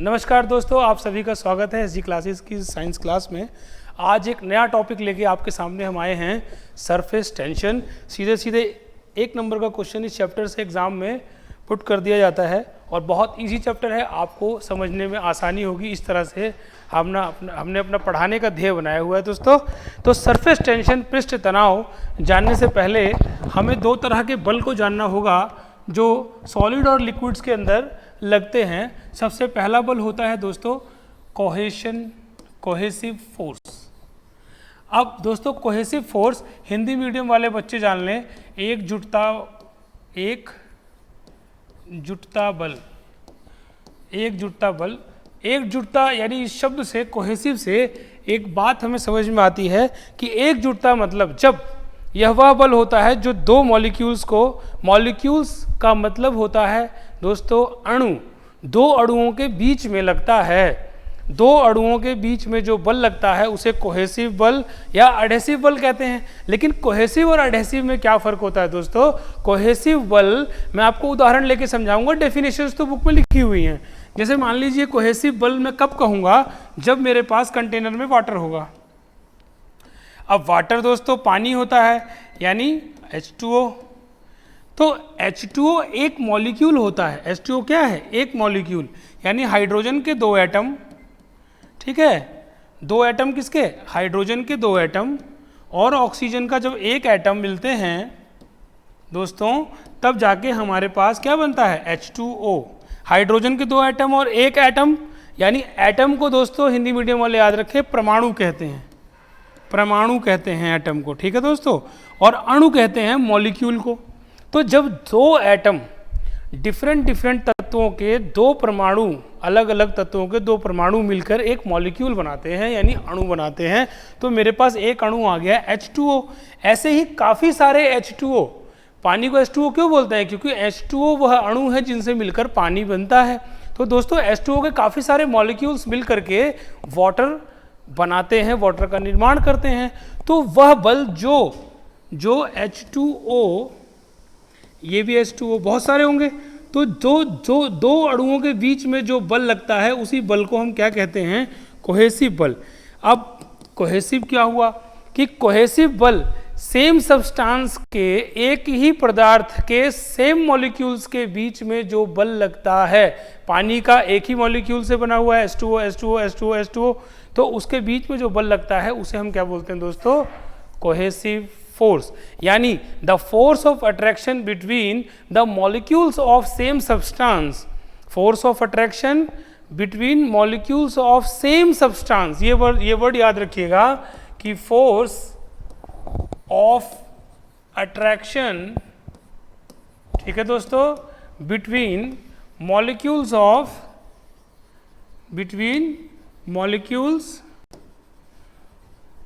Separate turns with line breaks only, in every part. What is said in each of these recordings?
नमस्कार दोस्तों, आप सभी का स्वागत है एसजी क्लासेस की साइंस क्लास में। आज एक नया टॉपिक लेके आपके सामने हम आए हैं, सरफेस टेंशन। सीधे सीधे एक नंबर का क्वेश्चन इस चैप्टर से एग्जाम में पुट कर दिया जाता है और बहुत इजी चैप्टर है, आपको समझने में आसानी होगी। इस तरह से हमने अपना पढ़ाने का ध्येय बनाया हुआ है दोस्तों। तो सरफेस टेंशन, पृष्ठ तनाव जानने से पहले हमें दो तरह के बल को जानना होगा जो सॉलिड और लिक्विड्स के अंदर लगते हैं। सबसे पहला बल होता है दोस्तों कोहेसिव फोर्स। अब दोस्तों कोहेसिव फोर्स हिंदी मीडियम वाले बच्चे जान लें, एकजुटता बल। एकजुटता यानी इस शब्द से, कोहेसिव से एक बात हमें समझ में आती है कि एकजुटता मतलब जब यह वह बल होता है जो दो मॉलिक्यूल्स का मतलब होता है दोस्तों अणु, दो अणुओं के बीच में लगता है। दो अणुओं के बीच में जो बल लगता है उसे कोहेसिव बल या एडहेसिव बल कहते हैं। लेकिन कोहेसिव और एडहेसिव में क्या फर्क होता है दोस्तों? कोहेसिव बल मैं आपको उदाहरण लेके समझाऊंगा, डेफिनेशंस तो बुक में लिखी हुई हैं। जैसे मान लीजिए कोहेसिव बल मैं कब कहूँगा? जब मेरे पास कंटेनर में वाटर होगा। अब वाटर दोस्तों पानी होता है यानी H2O। तो H2O एक मॉलिक्यूल होता है। H2O क्या है? एक मॉलिक्यूल, यानी हाइड्रोजन के दो एटम। ठीक है, दो एटम किसके? हाइड्रोजन के दो एटम और ऑक्सीजन का जब एक एटम मिलते हैं दोस्तों, तब जाके हमारे पास क्या बनता है? H2O। हाइड्रोजन के दो एटम और एक एटम, यानी एटम को दोस्तों हिंदी मीडियम वाले याद रखें परमाणु कहते हैं। परमाणु कहते हैं एटम को, ठीक है दोस्तों। और अणु कहते हैं मॉलिक्यूल को। तो जब दो एटम डिफरेंट तत्वों के दो परमाणु, अलग अलग तत्वों के दो परमाणु मिलकर एक मॉलिक्यूल बनाते हैं यानी अणु बनाते हैं, तो मेरे पास एक अणु आ गया H2O। ऐसे ही काफ़ी सारे H2O। पानी को H2O क्यों बोलते हैं? क्योंकि H2O वह अणु है जिनसे मिलकर पानी बनता है। तो दोस्तों H2O के काफ़ी सारे मॉलिक्यूल्स मिल करके वाटर बनाते हैं, वाटर का निर्माण करते हैं। तो वह बल जो H2O, ये भी H2O, बहुत सारे होंगे, तो जो दो अणुओं के बीच में जो बल लगता है उसी बल को हम क्या कहते हैं? कोहेसिव बल। अब कोहेसिव क्या हुआ कि कोहेसिव बल सेम सब्सटेंस के, एक ही पदार्थ के सेम मॉलिक्यूल्स के बीच में जो बल लगता है। पानी का एक ही मॉलिक्यूल से बना हुआ है H2O, तो उसके बीच में जो बल लगता है उसे हम क्या बोलते हैं दोस्तों? Cohesive force. यानी the force of attraction between the molecules of same substance. Force of attraction between molecules of same substance, ये वर्ड याद रखिएगा कि फोर्स ऑफ अट्रैक्शन, ठीक है दोस्तों, between molecules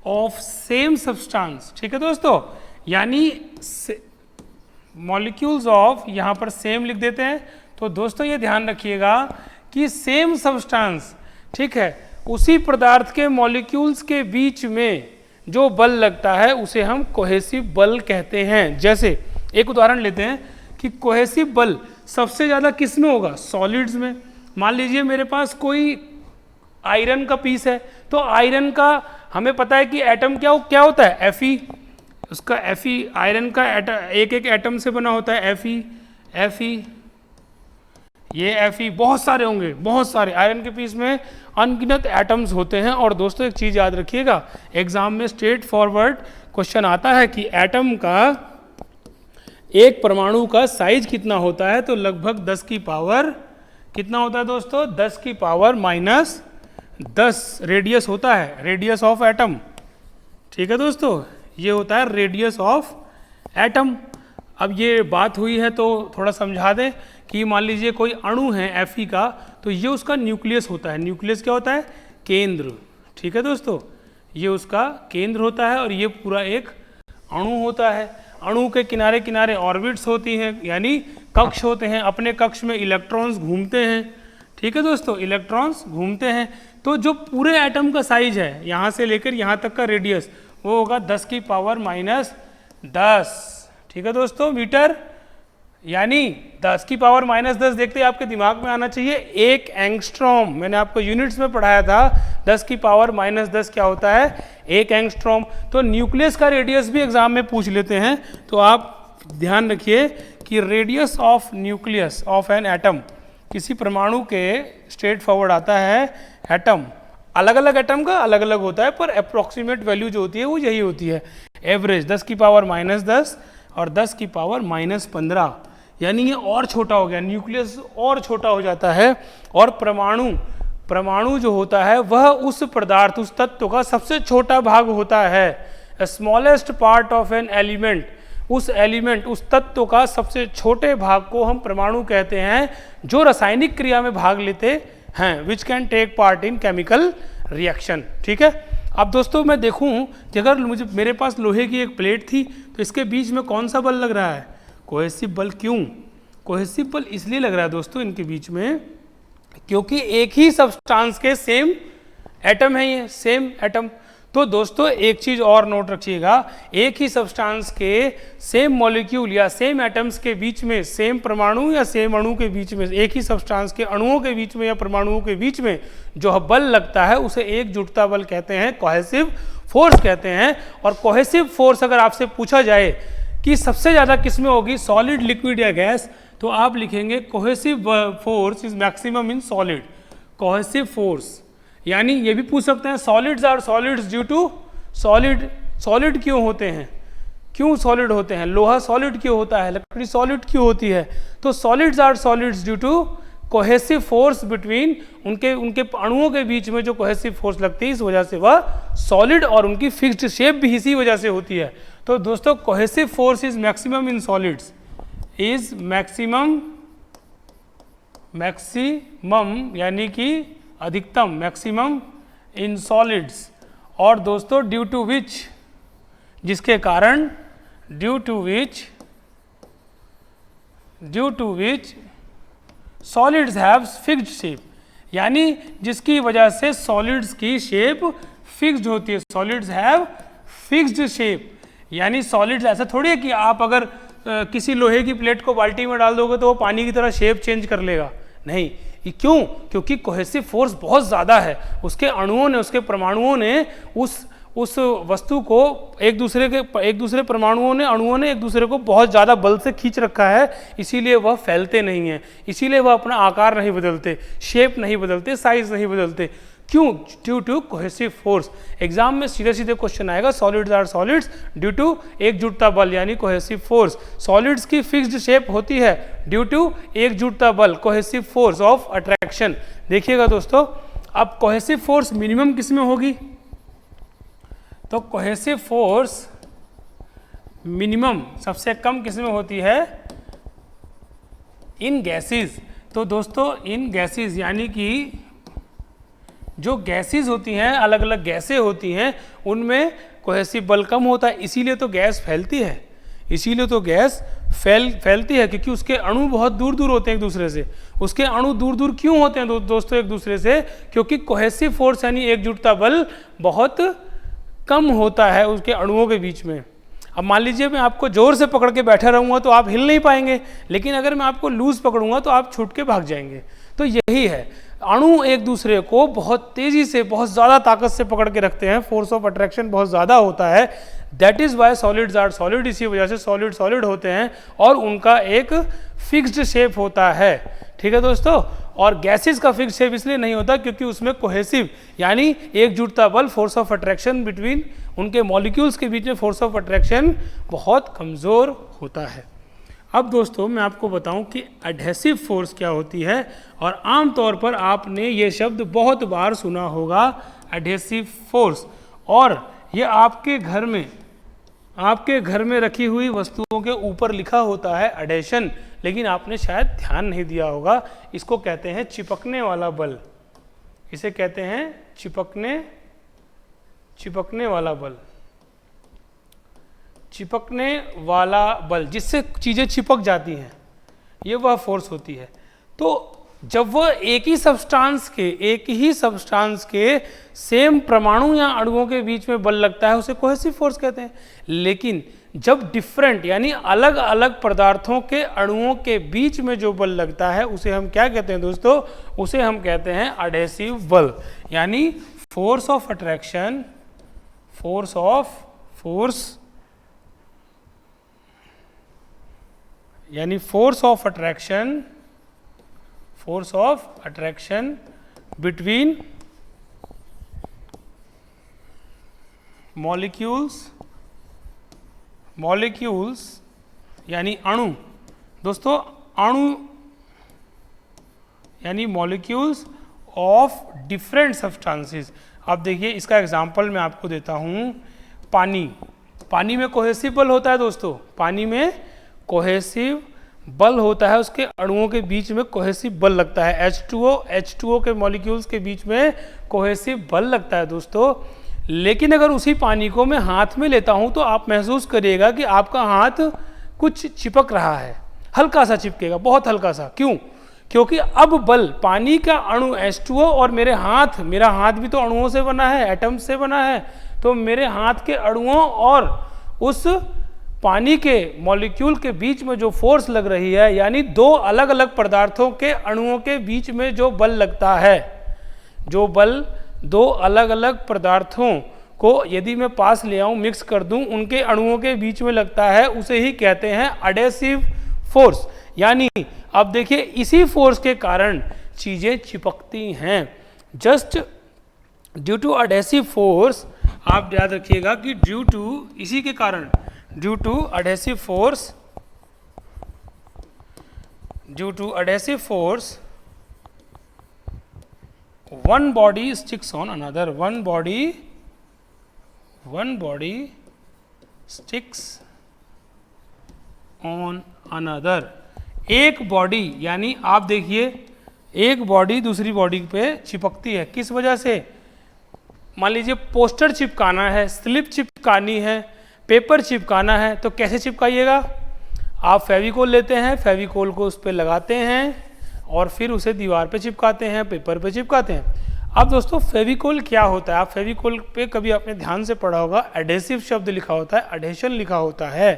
of same substance. ठीक है दोस्तों, यानी मॉलिक्यूल्स ऑफ, यहाँ पर सेम लिख देते हैं। तो दोस्तों ये ध्यान रखिएगा कि सेम सब्सटेंस, ठीक है, उसी पदार्थ के मॉलिक्यूल्स के बीच में जो बल लगता है उसे हम कोहेसिव बल कहते हैं। जैसे एक उदाहरण लेते हैं कि कोहेसिव बल सबसे ज़्यादा किस में होगा? सॉलिड्स में। मान लीजिए मेरे पास कोई आयरन का पीस है, तो आयरन का हमें पता है कि एटम क्या होता है? Fe। उसका Fe, आयरन का एक एटम से बना होता है Fe। ये Fe बहुत सारे होंगे, बहुत सारे। आयरन के पीस में अनगिनत एटम्स होते हैं। और दोस्तों एक चीज़ याद रखिएगा, एग्जाम में स्ट्रेट फॉरवर्ड क्वेश्चन आता है कि एटम का, एक परमाणु का साइज कितना होता है? तो लगभग 10 की पावर कितना होता है दोस्तों? 10 की पावर -10 रेडियस होता है, रेडियस ऑफ एटम। ठीक है दोस्तों, ये होता है रेडियस ऑफ एटम। अब ये बात हुई है तो थोड़ा समझा दें कि मान लीजिए कोई अणु है Fe का, तो ये उसका न्यूक्लियस होता है। न्यूक्लियस क्या होता है? केंद्र। ठीक है दोस्तों, ये उसका केंद्र होता है और ये पूरा एक अणु होता है। अणु के किनारे किनारे ऑर्बिट्स होती हैं, यानी कक्ष होते हैं। अपने कक्ष में इलेक्ट्रॉन्स घूमते हैं। ठीक है दोस्तों, इलेक्ट्रॉन्स घूमते हैं। तो जो पूरे एटम का साइज है, यहाँ से लेकर यहाँ तक का रेडियस, वो होगा 10 की पावर -10। ठीक है दोस्तों, मीटर यानी 10 की पावर -10 देखते ही आपके दिमाग में आना चाहिए 1 एंगस्ट्रॉम। मैंने आपको यूनिट्स में पढ़ाया था 10 की पावर -10 क्या होता है, 1 एंगस्ट्रॉम। तो न्यूक्लियस का रेडियस भी एग्जाम में पूछ लेते हैं, तो आप ध्यान रखिए कि radius of nucleus of an atom, किसी परमाणु के स्ट्रेट फॉरवर्ड आता है एटम। अलग अलग एटम का अलग अलग होता है, पर अप्रॉक्सीमेट वैल्यू जो होती है वो यही होती है। एवरेज 10 की पावर -10 और 10 की पावर -15, यानी ये और छोटा हो गया, न्यूक्लियस और छोटा हो जाता है। और परमाणु जो होता है वह उस पदार्थ, उस तत्व का सबसे छोटा भाग होता है। Smallest part of an element, उस तत्व का सबसे छोटे भाग को हम परमाणु कहते हैं, जो रासायनिक क्रिया में भाग लेते हैं, which can take part in chemical reaction. ठीक है। अब दोस्तों मैं देखूं कि अगर मेरे पास लोहे की एक प्लेट थी तो इसके बीच में कौन सा बल लग रहा है, कोहेसिव बल। क्यों कोहेसिव बल इसलिए लग रहा है दोस्तों इनके बीच में, क्योंकि एक ही सब्सटेंस के सेम एटम है, ये सेम एटम। तो दोस्तों एक चीज और नोट रखिएगा, एक ही सब्सटेंस के सेम मॉलिक्यूल या सेम एटम्स के बीच में, सेम परमाणु या सेम अणु के बीच में, एक ही सब्सटेंस के अणुओं के बीच में या परमाणुओं के बीच में जो बल लगता है उसे एकजुटता बल कहते हैं, कोहेसिव फोर्स कहते हैं। और कोहेसिव फोर्स अगर आपसे पूछा जाए कि सबसे ज़्यादा किस में होगी, सॉलिड, लिक्विड या गैस, तो आप लिखेंगे cohesive force is maximum in solid. Cohesive force, यानी ये भी पूछ सकते हैं solids are solids due to solid. सॉलिड क्यों होते हैं, क्यों सॉलिड होते हैं, लोहा सॉलिड क्यों होता है, लकड़ी सॉलिड क्यों होती है, तो solids are solids due to cohesive force between, उनके अणुओं के बीच में जो कोहेसिव फोर्स लगती है इस वजह से वह सॉलिड, और उनकी फिक्स्ड शेप भी इसी वजह से होती है। तो दोस्तों cohesive force is maximum in solids, is maximum यानी कि अधिकतम, मैक्सिमम इन सॉलिड्स। और दोस्तों ड्यू टू विच, जिसके कारण, due to which solids have fixed shape, यानी जिसकी वजह से सॉलिड्स की शेप फिक्स्ड होती है। सॉलिड्स हैव फिक्स्ड शेप, यानी सॉलिड्स ऐसा थोड़ी है कि आप अगर किसी लोहे की प्लेट को बाल्टी में डाल दोगे तो वो पानी की तरह शेप चेंज कर लेगा, नहीं। क्यों, क्योंकि कोहेसिव फोर्स बहुत ज़्यादा है, उसके अणुओं ने, उसके परमाणुओं ने उस वस्तु को एक दूसरे परमाणुओं ने, अणुओं ने एक दूसरे को बहुत ज़्यादा बल से खींच रखा है, इसीलिए वह फैलते नहीं हैं, इसीलिए वह अपना आकार नहीं बदलते, शेप नहीं बदलते, साइज नहीं बदलते। क्यों, due to cohesive force. Exam में सीधे सीधे क्वेश्चन आएगा, solids are solids due to एकजुटता बल यानी कोहेसिव फोर्स। सॉलिड्स की फिक्स्ड शेप होती है ड्यू टू एकजुटता बल, कोहेसिव फोर्स ऑफ अट्रैक्शन। देखिएगा दोस्तों, अब कोहेसिव फोर्स मिनिमम किस में होगी, तो कोहेसिव फोर्स मिनिमम सबसे कम किस में होती है, इन गैसेस। तो दोस्तों इन गैसेस यानी कि जो गैसेस होती हैं, अलग अलग गैसें होती हैं, उनमें कोहेसिव बल कम होता है, इसीलिए तो गैस फैलती है, इसीलिए तो गैस फैलती है, क्योंकि उसके अणु बहुत दूर दूर होते हैं एक दूसरे से। उसके अणु दूर दूर क्यों होते हैं दोस्तों एक दूसरे से, क्योंकि कोहेसिव फोर्स यानी एकजुटता बल बहुत कम होता है उसके अणुओं के बीच में। अब मान लीजिए मैं आपको जोर से पकड़ के बैठा रहूँगा तो आप हिल नहीं पाएंगे, लेकिन अगर मैं आपको लूज पकड़ूंगा तो आप छूट के भाग जाएंगे। तो यही है, अणु एक दूसरे को बहुत तेजी से, बहुत ज़्यादा ताकत से पकड़ के रखते हैं, फोर्स ऑफ अट्रैक्शन बहुत ज़्यादा होता है। That is why solids are solid, इसी वजह से सॉलिड होते हैं और उनका एक फिक्स्ड शेप होता है। ठीक है दोस्तों, और गैसेस का फिक्स्ड शेप इसलिए नहीं होता क्योंकि उसमें कोहेसिव यानी एकजुटता बल, फोर्स ऑफ अट्रैक्शन बिटवीन उनके मॉलिक्यूल्स के बीच में फोर्स ऑफ अट्रैक्शन बहुत कमज़ोर होता है। अब दोस्तों मैं आपको बताऊं कि एडहेसिव फोर्स क्या होती है, और आमतौर पर आपने ये शब्द बहुत बार सुना होगा, एडहेसिव फोर्स। और ये आपके घर में रखी हुई वस्तुओं के ऊपर लिखा होता है एडहेशन, लेकिन आपने शायद ध्यान नहीं दिया होगा। इसको कहते हैं चिपकने वाला बल, इसे कहते हैं चिपकने वाला बल, जिससे चीज़ें चिपक जाती हैं, ये वह फोर्स होती है। तो जब वह एक ही सब्सटेंस के सेम परमाणु या अणुओं के बीच में बल लगता है उसे कोहेसिव फोर्स कहते हैं। लेकिन जब डिफरेंट यानी अलग अलग पदार्थों के अणुओं के बीच में जो बल लगता है उसे हम क्या कहते हैं दोस्तों? उसे हम कहते हैं अडहेसिव बल, यानी force of attraction, force of attraction between molecules यानी अणु, दोस्तों अणु यानी मॉलिक्यूल्स ऑफ डिफरेंट सब्सटेंसेस। अब देखिए इसका एग्जांपल मैं आपको देता हूँ। पानी में कोहेसिव बल होता है दोस्तों, पानी में कोहेसिव बल होता है, उसके अणुओं के बीच में कोहेसिव बल लगता है। H2O के मॉलिक्यूल्स के बीच में कोहेसिव बल लगता है दोस्तों। लेकिन अगर उसी पानी को मैं हाथ में लेता हूं तो आप महसूस करिएगा कि आपका हाथ कुछ चिपक रहा है, हल्का सा चिपकेगा, बहुत हल्का सा। क्यों? क्योंकि अब बल पानी का अणु H2O और मेरा हाथ भी तो अणुओं से बना है, एटम्स से बना है, तो मेरे हाथ के अणुओं और उस पानी के मॉलिक्यूल के बीच में जो फोर्स लग रही है, यानी दो अलग अलग पदार्थों के अणुओं के बीच में जो बल लगता है, जो बल दो अलग अलग पदार्थों को यदि मैं पास ले आऊं, मिक्स कर दूं, उनके अणुओं के बीच में लगता है, उसे ही कहते हैं अडहेसिव फोर्स। यानी अब देखिए इसी फोर्स के कारण चीजें चिपकती हैं। Just due to adhesive force, आप याद रखिएगा कि due to adhesive force one body sticks on another, one body sticks on another। एक बॉडी यानी आप देखिए एक बॉडी दूसरी बॉडी पे चिपकती है, किस वजह से? मान लीजिए पोस्टर चिपकाना है, स्लिप चिपकानी है, पेपर चिपकाना है, तो कैसे चिपकाइएगा? आप फेविकोल लेते हैं, फेविकोल को उस पर लगाते हैं और फिर उसे दीवार पे चिपकाते हैं, पेपर पे चिपकाते हैं। अब दोस्तों फेविकोल क्या होता है? आप फेविकोल पे कभी आपने ध्यान से पढ़ा होगा, एडहेसिव शब्द लिखा होता है, एडहेशन लिखा होता है,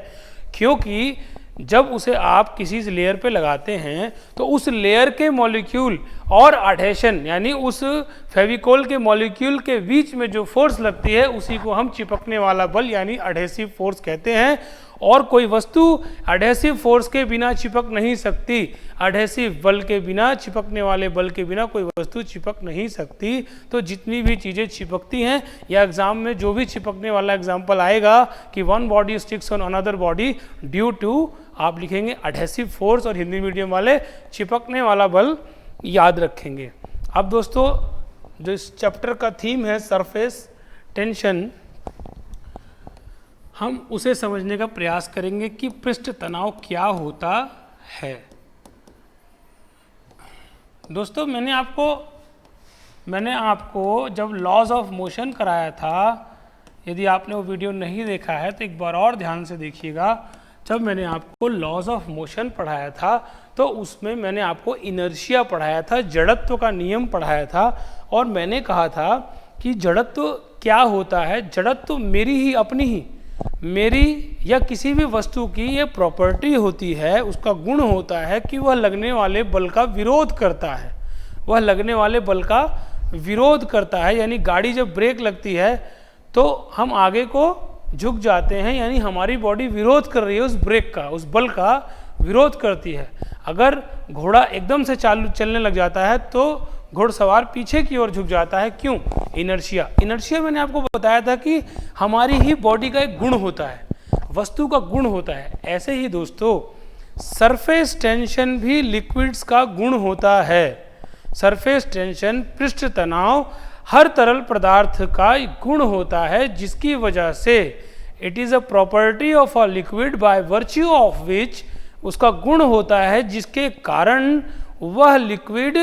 क्योंकि जब उसे आप किसी लेयर पे लगाते हैं तो उस लेयर के मॉलिक्यूल और एडहेशन यानी उस फेविकोल के मॉलिक्यूल के बीच में जो फोर्स लगती है उसी को हम चिपकने वाला बल यानी एडहेसिव फोर्स कहते हैं। और कोई वस्तु एडहेसिव फोर्स के बिना चिपक नहीं सकती, एडहेसिव बल के बिना, चिपकने वाले बल के बिना कोई वस्तु चिपक नहीं सकती। तो जितनी भी चीज़ें चिपकती हैं, या एग्जाम में जो भी चिपकने वाला एग्जाम्पल आएगा कि one body sticks on another body due to, आप लिखेंगे एडहेसिव फोर्स, और हिंदी मीडियम वाले चिपकने वाला बल याद रखेंगे। अब दोस्तों जो इस चैप्टर का थीम है सरफेस टेंशन, हम उसे समझने का प्रयास करेंगे कि पृष्ठ तनाव क्या होता है। दोस्तों मैंने आपको जब लॉज ऑफ मोशन कराया था, यदि आपने वो वीडियो नहीं देखा है तो एक बार और ध्यान से देखिएगा। जब मैंने आपको लॉज ऑफ मोशन पढ़ाया था तो उसमें मैंने आपको इनर्शिया पढ़ाया था, जड़त्व का नियम पढ़ाया था, और मैंने कहा था कि जड़त्व क्या होता है। जड़त्व मेरी या किसी भी वस्तु की ये प्रॉपर्टी होती है, उसका गुण होता है कि वह लगने वाले बल का विरोध करता है, वह लगने वाले बल का विरोध करता है। यानी गाड़ी जब ब्रेक लगती है तो हम आगे को झुक जाते हैं, यानी हमारी बॉडी विरोध कर रही है उस ब्रेक का, उस बल का विरोध करती है। अगर घोड़ा एकदम से चलने लग जाता है तो घुड़सवार पीछे की ओर झुक जाता है, क्यों? इनर्शिया मैंने आपको बताया था कि हमारी ही बॉडी का एक गुण होता है, वस्तु का गुण होता है। ऐसे ही दोस्तों सरफेस टेंशन भी लिक्विड्स का गुण होता है। सरफेस टेंशन, पृष्ठ तनाव हर तरल पदार्थ का गुण होता है, जिसकी वजह से it is a property of a liquid by virtue of which, उसका गुण होता है जिसके कारण वह लिक्विड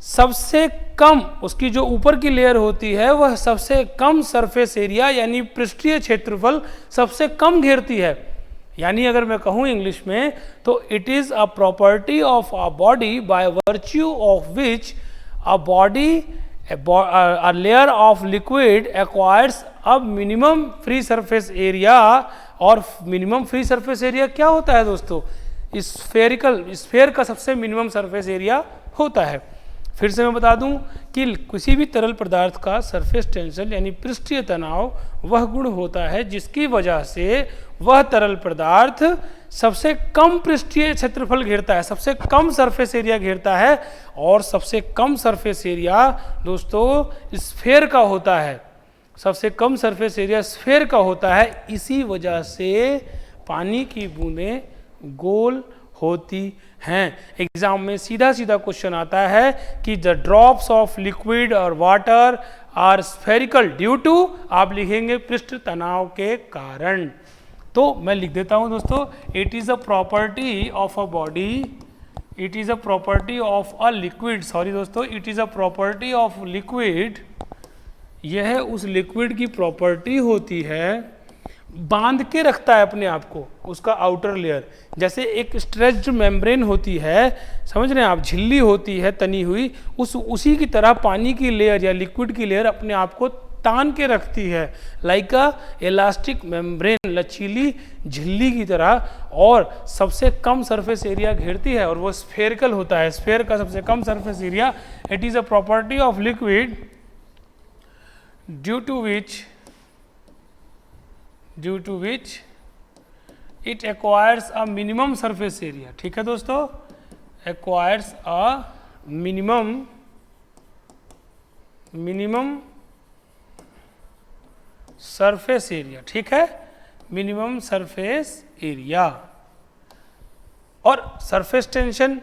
सबसे कम, उसकी जो ऊपर की लेयर होती है वह सबसे कम सरफेस एरिया यानी पृष्ठीय क्षेत्रफल सबसे कम घेरती है। यानी अगर मैं कहूँ इंग्लिश में तो it is a property of a body by virtue of which a body a layer of liquid acquires a minimum free surface area। और मिनिमम फ्री सरफेस एरिया क्या होता है दोस्तों? स्फेयर का सबसे मिनिमम सरफेस एरिया होता है। फिर से मैं बता दूं कि किसी भी तरल पदार्थ का सरफेस टेंशन यानी पृष्ठीय तनाव वह गुण होता है जिसकी वजह से वह तरल पदार्थ सबसे कम पृष्ठीय क्षेत्रफल घेरता है, सबसे कम सरफेस एरिया घेरता है। और सबसे कम सरफेस एरिया दोस्तों स्फेयर का होता है, सबसे कम सरफेस एरिया स्फेयर का होता है। इसी वजह से पानी की बूंदें गोल होती हैं। एग्जाम में सीधा सीधा क्वेश्चन आता है कि द ड्रॉप्स ऑफ लिक्विड और water are spherical due to, आप लिखेंगे पृष्ठ तनाव के कारण। तो मैं लिख देता हूं दोस्तों, it is a property of a body, it is a property of a liquid, sorry दोस्तों, it is a property of liquid, यह उस लिक्विड की प्रॉपर्टी होती है, बांध के रखता है अपने आप को, उसका आउटर लेयर। जैसे एक स्ट्रेच्ड मेम्ब्रेन होती है, समझ रहे हैं आप, झिल्ली होती है तनी हुई, उसी की तरह पानी की लेयर या लिक्विड की लेयर अपने आप को तान के रखती है, लाइक अ इलास्टिक मेम्ब्रेन, लचीली झिल्ली की तरह, और सबसे कम सरफेस एरिया घेरती है और वो स्फेरिकल होता है, स्फेयर का सबसे कम surface area. It is a property of liquid due to which it acquires a minimum surface area. ठीक है दोस्तों, acquires a minimum surface area. ठीक है, मिनिमम सरफेस एरिया। और सरफेस टेंशन,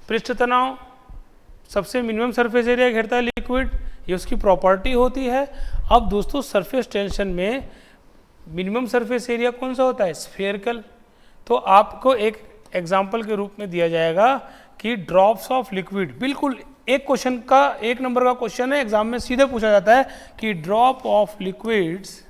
पृष्ठ तनाव, सबसे मिनिमम सरफेस एरिया घेरता है लिक्विड, ये उसकी प्रॉपर्टी होती है। अब दोस्तों सरफेस टेंशन में मिनिमम सरफेस एरिया कौन सा होता है? स्फेरिकल। तो आपको एक एग्जाम्पल के रूप में दिया जाएगा कि ड्रॉप्स ऑफ लिक्विड, बिल्कुल एक क्वेश्चन का, एक नंबर का क्वेश्चन है, एग्जाम में सीधे पूछा जाता है कि ड्रॉप ऑफ लिक्विड्स,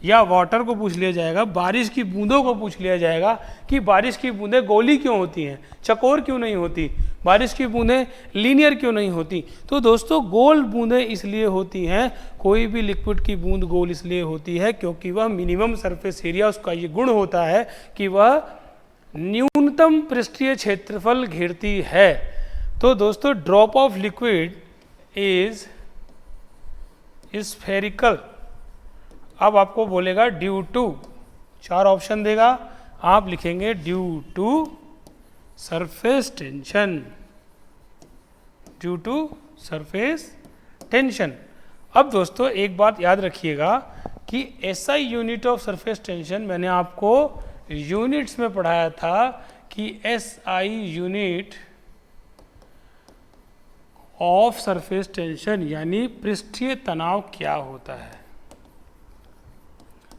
या वाटर को पूछ लिया जाएगा, बारिश की बूंदों को पूछ लिया जाएगा कि बारिश की बूंदें गोली क्यों होती हैं, चकोर क्यों नहीं होती, बारिश की बूंदें लीनियर क्यों नहीं होती। तो दोस्तों गोल बूंदें इसलिए होती हैं, कोई भी लिक्विड की बूंद गोल इसलिए होती है क्योंकि वह मिनिमम सरफेस एरिया, उसका ये गुण होता है कि वह न्यूनतम पृष्ठीय क्षेत्रफल घेरती है। तो दोस्तों drop of liquid is spherical. अब आपको बोलेगा ड्यू टू, 4 ऑप्शन देगा, आप लिखेंगे due to surface tension, due to surface tension. अब दोस्तों एक बात याद रखिएगा कि SI unit of surface tension, मैंने आपको यूनिट्स में पढ़ाया था कि SI unit of surface tension यानी पृष्ठीय तनाव क्या होता है।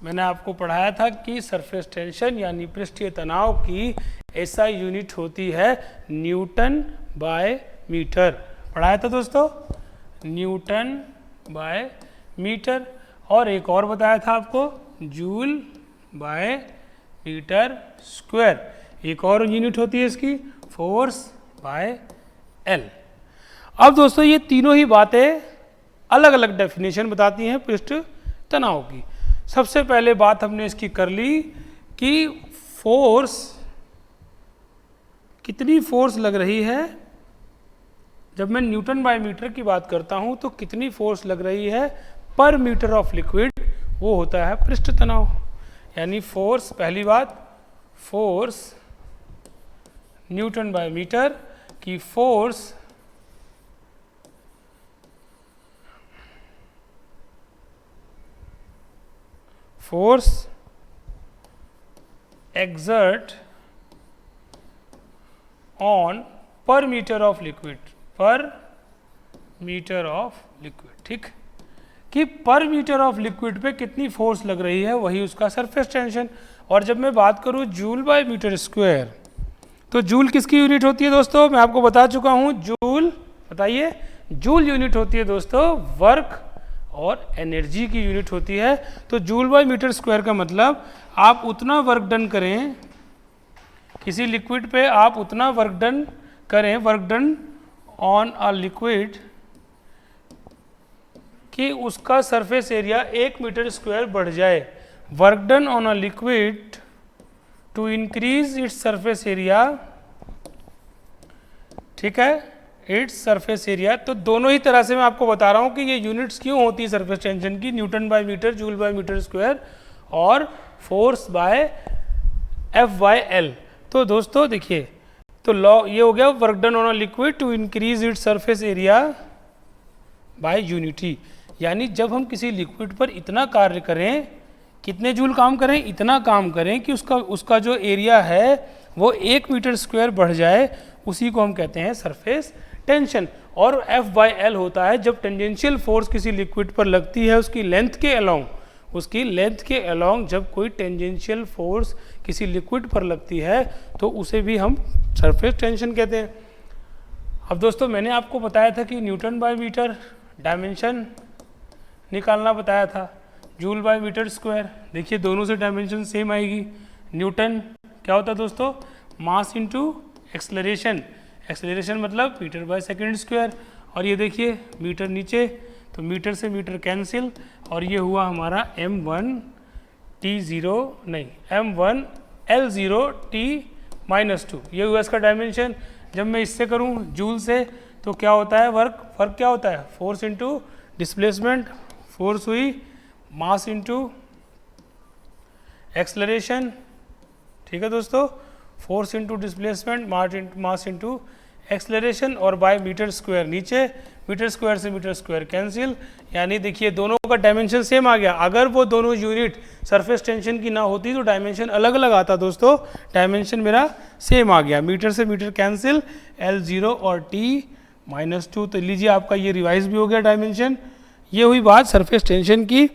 मैंने आपको पढ़ाया था कि सरफेस टेंशन यानी पृष्ठीय तनाव की SI यूनिट होती है न्यूटन बाय मीटर। पढ़ाया था दोस्तों, न्यूटन बाय मीटर। और एक और बताया था आपको, जूल बाय मीटर स्क्वायर। एक और यूनिट होती है इसकी, फोर्स बाय एल। अब दोस्तों ये तीनों ही बातें अलग अलग डेफिनेशन बताती हैं पृष्ठ तनाव की। सबसे पहले बात हमने इसकी कर ली कि फोर्स, कितनी फोर्स लग रही है, जब मैं न्यूटन बाय मीटर की बात करता हूं तो कितनी फोर्स लग रही है पर मीटर ऑफ लिक्विड, वो होता है पृष्ठ तनाव। यानी फोर्स, पहली बात फोर्स न्यूटन बाय मीटर की force exert on per meter of liquid, ठीक, कि पर मीटर ऑफ लिक्विड पे कितनी फोर्स लग रही है, वही उसका सरफेस टेंशन। और जब मैं बात करूं जूल बाय मीटर स्क्वायर, तो जूल किसकी यूनिट होती है दोस्तों? मैं आपको बता चुका हूं, जूल, बताइए, जूल यूनिट होती है दोस्तों वर्क और एनर्जी की यूनिट होती है। तो जूल बाय मीटर स्क्वायर का मतलब आप उतना वर्क डन करें, किसी लिक्विड पे आप उतना वर्क डन करें, work done on a liquid कि उसका सरफेस एरिया 1 मीटर स्क्वायर बढ़ जाए। Work done on a liquid to increase its surface area, ठीक है, इट्स सरफेस एरिया। तो दोनों ही तरह से मैं आपको बता रहा हूँ कि ये यूनिट्स क्यों होती है सरफेस टेंशन की, newton by metre, joule by metre square और force by F by L. तो दोस्तों देखिए, तो लॉ ये हो गया work done on a liquid to increase its surface area by unity. यानी जब हम किसी लिक्विड पर इतना कार्य करें, कितने जूल काम करें, इतना काम करें कि उसका जो एरिया है वो 1 मीटर स्क्वायर बढ़ जाए, उसी को हम कहते हैं सरफेस टेंशन। और एफ बाय एल होता है जब टेंजेंशियल फोर्स किसी लिक्विड पर लगती है उसकी लेंथ के अलोंग, उसकी लेंथ के अलोंग जब कोई टेंजेंशियल फोर्स किसी लिक्विड पर लगती है तो उसे भी हम सरफेस टेंशन कहते हैं। अब दोस्तों मैंने आपको बताया था कि न्यूटन बाय मीटर डायमेंशन निकालना बताया था, जूल बाय मीटर स्क्वायर। देखिए दोनों से डायमेंशन सेम आएगी। न्यूटन क्या होता है दोस्तों, मास इनटू एक्सेलरेशन, एक्सेलरेशन मतलब मीटर बाय सेकंड स्क्वायर। और ये देखिए मीटर नीचे, तो मीटर से मीटर कैंसिल, और ये हुआ हमारा m1 t0 नहीं m1 l0 t -2, ये हुआ इसका डायमेंशन। जब मैं इससे करूँ जूल से तो क्या होता है, वर्क क्या होता है, फोर्स इंटू डिस्प्लेसमेंट, फोर्स हुई मास इंटू एक्सेलरेशन, ठीक है दोस्तों, force into displacement, mass into acceleration, और बाय मीटर स्क्वायर नीचे, मीटर स्क्वायर से मीटर स्क्वायर कैंसिल। यानी देखिए दोनों का डायमेंशन सेम आ गया। अगर वो दोनों यूनिट सरफेस टेंशन की ना होती तो डायमेंशन अलग अलग आता दोस्तों, डायमेंशन मेरा सेम आ गया, मीटर से मीटर कैंसिल, L0 और T -2। तो लीजिए आपका ये रिवाइज भी हो गया डायमेंशन। ये हुई बात सरफेस टेंशन की।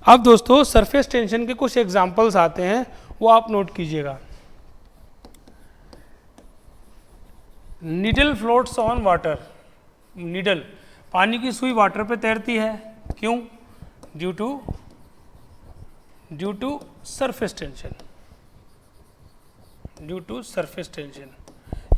अब दोस्तों सरफेस टेंशन के कुछ एग्जाम्पल्स आते हैं, वो आप नोट कीजिएगा। Needle floats on water, needle पानी की सुई वाटर पे तैरती है, क्यों, due to surface tension, due to surface tension.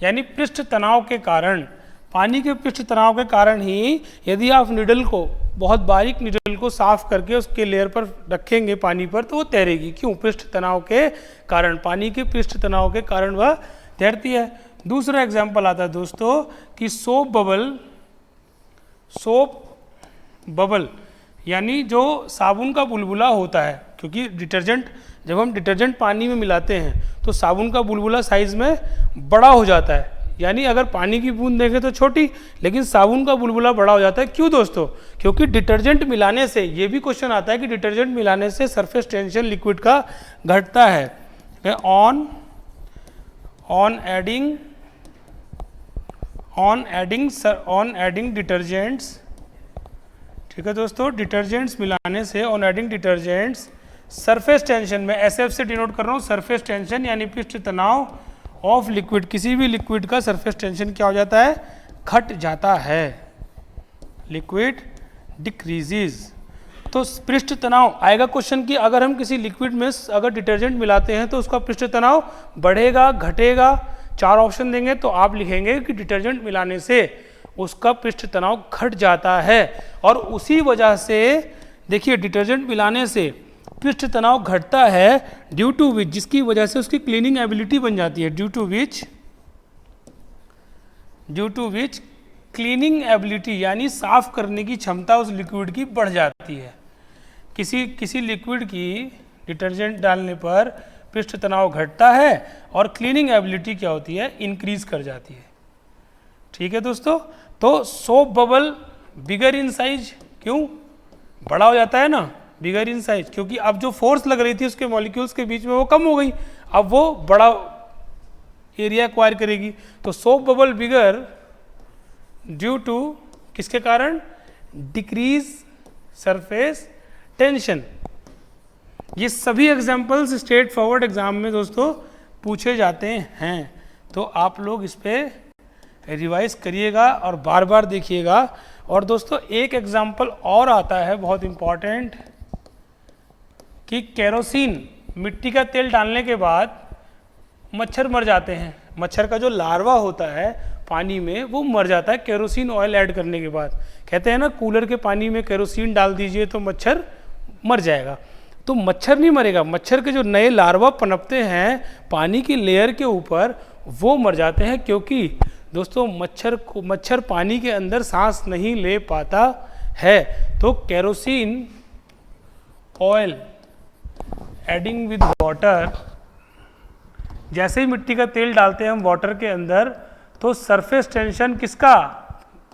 यानी पृष्ठ तनाव के कारण, पानी के पृष्ठ तनाव के कारण ही यदि आप नीडल को, बहुत बारीक नीडल को साफ करके उसके लेयर पर रखेंगे पानी पर तो वो तैरेगी, क्यों, पृष्ठ तनाव के कारण, पानी के पृष्ठ तनाव के कारण वह तैरती है। दूसरा एग्जाम्पल आता है दोस्तों कि सोप बबल यानी जो साबुन का बुलबुला होता है, क्योंकि डिटर्जेंट, जब हम डिटर्जेंट पानी में मिलाते हैं तो साबुन का बुलबुला साइज में बड़ा हो जाता है। यानी अगर पानी की बूंद देखें तो छोटी, लेकिन साबुन का बुलबुला बड़ा हो जाता है, क्यों दोस्तों, क्योंकि डिटर्जेंट मिलाने से, ये भी क्वेश्चन आता है कि डिटर्जेंट मिलाने से सरफेस टेंशन लिक्विड का घटता है। ऑन एडिंग डिटर्जेंट्स, ठीक है दोस्तों, डिटर्जेंट्स मिलाने से, on adding detergents surface tension में, SF से डिनोट कर रहा हूँ सरफेस टेंशन, यानी पृष्ठ तनाव ऑफ लिक्विड, किसी भी लिक्विड का सरफेस टेंशन क्या हो जाता है, घट जाता है, लिक्विड डिक्रीजेज। तो पृष्ठ तनाव आएगा क्वेश्चन की, अगर हम किसी लिक्विड में अगर डिटर्जेंट मिलाते हैं तो उसका पृष्ठ तनाव बढ़ेगा घटेगा, 4 ऑप्शन देंगे तो आप लिखेंगे कि डिटर्जेंट मिलाने से उसका पृष्ठ तनाव घट जाता है। और उसी वजह से देखिए डिटर्जेंट मिलाने से पृष्ठ तनाव घटता है, ड्यू टू विच, जिसकी वजह से उसकी क्लीनिंग एबिलिटी बन जाती है, due to which cleaning ability, यानी साफ करने की क्षमता उस लिक्विड की बढ़ जाती है। किसी लिक्विड की डिटर्जेंट डालने पर पृष्ठ तनाव घटता है और क्लीनिंग एबिलिटी क्या होती है, इंक्रीज कर जाती है, ठीक है दोस्तों। तो soap bubble bigger in size, क्यों, बड़ा हो जाता है ना, बिगर इन साइज, क्योंकि अब जो फोर्स लग रही थी उसके मॉलिक्यूल्स के बीच में वो कम हो गई, अब वो बड़ा एरिया एक्वायर करेगी। तो soap bubble bigger due to किसके कारण, डिक्रीज सरफेस टेंशन। ये सभी एग्जाम्पल्स स्ट्रेट फॉरवर्ड एग्जाम में दोस्तों पूछे जाते हैं, तो आप लोग इस पर रिवाइज करिएगा और बार बार देखिएगा और दोस्तों एक एग्जाम्पल और आता है बहुत इम्पॉर्टेंट, कि केरोसिन, मिट्टी का तेल डालने के बाद मच्छर मर जाते हैं। मच्छर का जो लार्वा होता है पानी में वो मर जाता है केरोसिन ऑयल ऐड करने के बाद। कहते हैं ना कूलर के पानी में केरोसिन डाल दीजिए तो मच्छर मर जाएगा। तो मच्छर नहीं मरेगा, मच्छर के जो नए लार्वा पनपते हैं पानी की लेयर के ऊपर वो मर जाते हैं, क्योंकि दोस्तों मच्छर पानी के अंदर सांस नहीं ले पाता है। तो kerosene oil adding with water, जैसे ही मिट्टी का तेल डालते हैं हम वाटर के अंदर तो सरफेस टेंशन किसका,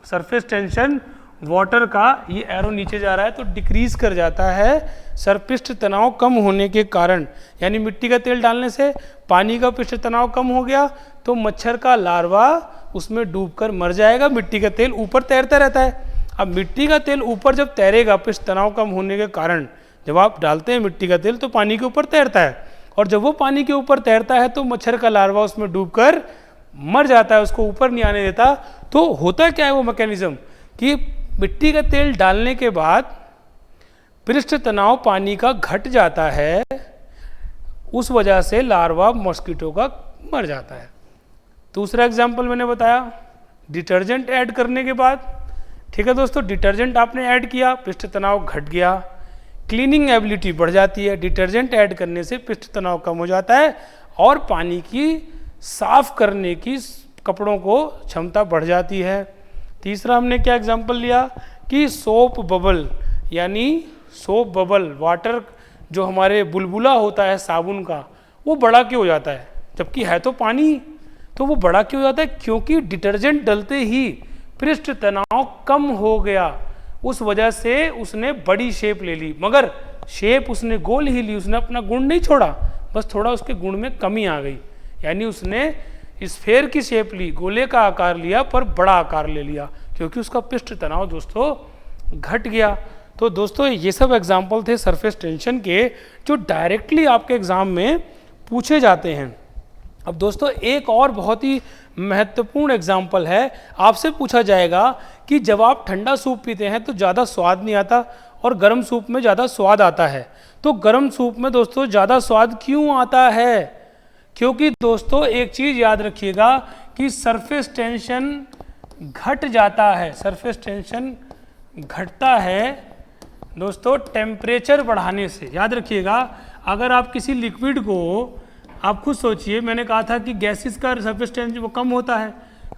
सरफेस टेंशन वाटर का, ये एरो नीचे जा रहा है तो डिक्रीज कर जाता है सरपृष्ठ तनाव कम होने के कारण। यानी मिट्टी का तेल डालने से पानी का पृष्ठ तनाव कम हो गया तो मच्छर का लार्वा उसमें डूबकर मर जाएगा। मिट्टी का तेल ऊपर तैरता रहता है। अब मिट्टी का तेल ऊपर जब तैरेगा पृष्ठ तनाव कम होने के कारण, जब आप डालते हैं मिट्टी का तेल तो पानी के ऊपर तैरता है, और जब वो पानी के ऊपर तैरता है तो मच्छर का लार्वा उसमें डूबकर मर जाता है, उसको ऊपर नहीं आने देता। तो होता क्या है वो मैकेनिज्म कि मिट्टी का तेल डालने के बाद पृष्ठ तनाव पानी का घट जाता है, उस वजह से लार्वा मॉस्किटो का मर जाता है। दूसरा एग्जाम्पल मैंने बताया डिटर्जेंट ऐड करने के बाद। ठीक है दोस्तों, डिटर्जेंट आपने ऐड किया, पृष्ठ तनाव घट गया, क्लीनिंग एबिलिटी बढ़ जाती है। डिटर्जेंट ऐड करने से पृष्ठ तनाव कम हो जाता है और पानी की साफ करने की कपड़ों को क्षमता बढ़ जाती है। तीसरा हमने क्या एग्जाम्पल लिया कि सोप बबल, यानी सोप बबल वाटर जो हमारे बुलबुला होता है साबुन का, वो बड़ा क्यों हो जाता है, जबकि है तो पानी, तो वो बड़ा क्यों हो जाता है, क्योंकि डिटर्जेंट डलते ही पृष्ठ तनाव कम हो गया, उस वजह से उसने बड़ी शेप ले ली। मगर शेप उसने गोल ही ली, उसने अपना गुण नहीं छोड़ा, बस थोड़ा उसके गुण में कमी आ गई। यानी उसने स्फेयर की शेप ली, गोले का आकार लिया पर बड़ा आकार ले लिया, क्योंकि उसका पृष्ठ तनाव दोस्तों घट गया। तो दोस्तों ये सब एग्जाम्पल थे सरफेस टेंशन के जो डायरेक्टली आपके एग्जाम में पूछे जाते हैं। अब दोस्तों एक और बहुत ही महत्वपूर्ण एग्जाम्पल है, आपसे पूछा जाएगा कि जब आप ठंडा सूप पीते हैं तो ज़्यादा स्वाद नहीं आता और गर्म सूप में ज़्यादा स्वाद आता है। तो गर्म सूप में दोस्तों ज़्यादा स्वाद क्यों आता है? क्योंकि दोस्तों एक चीज़ याद रखिएगा कि सरफेस टेंशन घट जाता है, सरफेस टेंशन घटता है दोस्तों टेम्परेचर बढ़ाने से। याद रखिएगा, अगर आप किसी लिक्विड को, आप खुद सोचिए, मैंने कहा था कि गैसेस का सरफेस टेंशन वो कम होता है,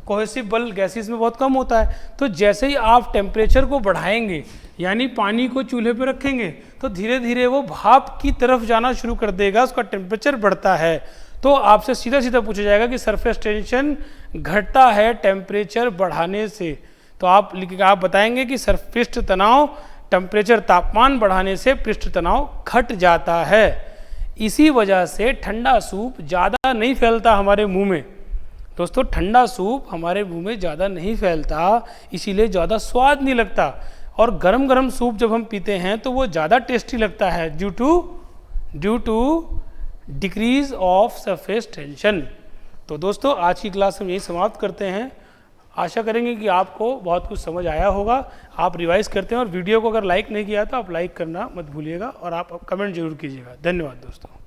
कोहेसिव बल गैसेस में बहुत कम होता है। तो जैसे ही आप टेम्परेचर को बढ़ाएंगे, यानी पानी को चूल्हे पर रखेंगे, तो धीरे धीरे वो भाप की तरफ जाना शुरू कर देगा, उसका टेम्परेचर बढ़ता है। तो आपसे सीधा सीधा पूछा जाएगा कि सरफेस टेंशन घटता है टेम्परेचर बढ़ाने से, तो आप बताएंगे कि पृष्ठ तनाव टेम्परेचर तापमान बढ़ाने से पृष्ठ तनाव घट जाता है। इसी वजह से ठंडा सूप ज़्यादा नहीं फैलता हमारे मुंह में। दोस्तों ठंडा सूप हमारे मुंह में ज़्यादा नहीं फैलता, इसीलिए ज़्यादा स्वाद नहीं लगता। और गरम गरम सूप जब हम पीते हैं तो वो ज़्यादा टेस्टी लगता है due to decrease of surface tension. तो दोस्तों आज की क्लास हम यही समाप्त करते हैं। आशा करेंगे कि आपको बहुत कुछ समझ आया होगा। आप रिवाइज करते हैं, और वीडियो को अगर लाइक नहीं किया तो आप लाइक करना मत भूलिएगा और आप कमेंट जरूर कीजिएगा। धन्यवाद दोस्तों।